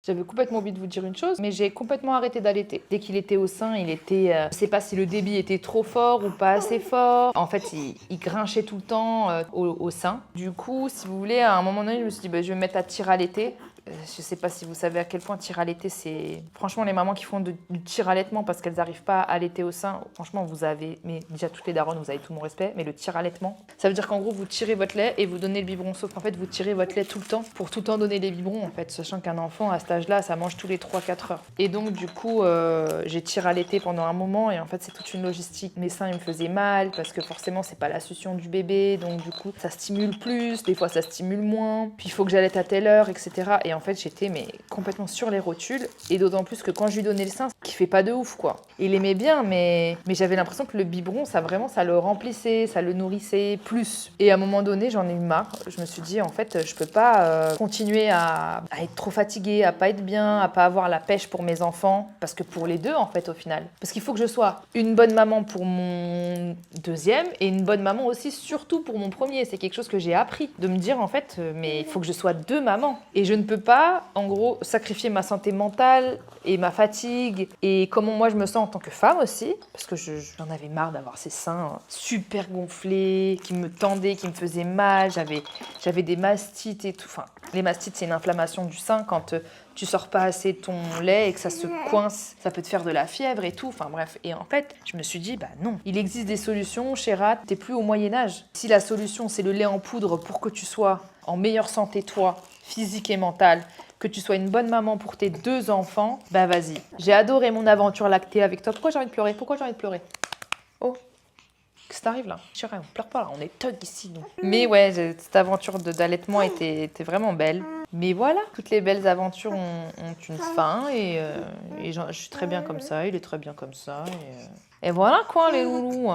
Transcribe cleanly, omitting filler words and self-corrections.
J'avais complètement oublié de vous dire une chose, mais j'ai complètement arrêté d'allaiter. Dès qu'il était au sein, il était... je sais pas si le débit était trop fort ou pas assez fort. En fait, il grinchait tout le temps au sein. Du coup, si vous voulez, à un moment donné, je me suis dit, bah, je vais me mettre à tir allaiter. Je sais pas si vous savez à quel point tir allaiter, c'est... Franchement, les mamans qui font du tir allaitement parce qu'elles n'arrivent pas à allaiter au sein, franchement, vous avez... Mais déjà, toutes les daronnes, vous avez tout mon respect. Mais le tir allaitement, ça veut dire qu'en gros, vous tirez votre lait et vous donnez le biberon. Sauf qu'en fait, vous tirez votre lait tout le temps pour tout le temps donner les biberons, en fait. Sachant qu'un enfant, à cet âge-là, ça mange tous les 3-4 heures. Et donc, du coup, j'ai tiré allaité pendant un moment. Et en fait, c'est toute une logistique. Mes seins, ils me faisaient mal parce que forcément, c'est pas la succion du bébé. Donc, du coup, ça stimule plus. Des fois, ça stimule moins. Puis, il faut que j'allaite à telle heure, etc. Et en fait, j'étais complètement sur les rotules. Et d'autant plus que quand je lui donnais le sein, qui fait pas de ouf, quoi. Il aimait bien, mais j'avais l'impression que le biberon, ça le remplissait, ça le nourrissait plus. Et à un moment donné, j'en ai eu marre. Je me suis dit, en fait, je peux pas continuer à être trop fatiguée, à pas être bien, à pas avoir la pêche pour mes enfants. Parce que pour les deux, en fait, au final. Parce qu'il faut que je sois une bonne maman pour mon deuxième et une bonne maman aussi, surtout pour mon premier. C'est quelque chose que j'ai appris. De me dire, en fait, mais il faut que je sois deux mamans. Et je ne peux pas, en gros, sacrifier ma santé mentale et ma fatigue et comment moi je me sens en tant que femme aussi, parce que j'en avais marre d'avoir ces seins super gonflés, qui me tendaient, qui me faisaient mal, j'avais des mastites et tout. Enfin, les mastites, c'est une inflammation du sein quand tu sors pas assez ton lait et que ça se coince, ça peut te faire de la fièvre et tout. Enfin bref, et en fait, je me suis dit, bah non, il existe des solutions, Chérat, t'es plus au Moyen-Âge. Si la solution, c'est le lait en poudre pour que tu sois en meilleure santé, toi, physique et mentale, que tu sois une bonne maman pour tes 2 enfants, bah vas-y. J'ai adoré mon aventure lactée avec toi. Pourquoi j'ai envie de pleurer? Pourquoi j'ai envie de pleurer? Oh, qu'est-ce qui t'arrive là? Chérie, on pleure pas là, on est thug ici, nous. Mais ouais, cette aventure d'allaitement était vraiment belle. Mais voilà, toutes les belles aventures ont une fin et je suis très bien comme ça, il est très bien comme ça. Et voilà quoi, les loulous.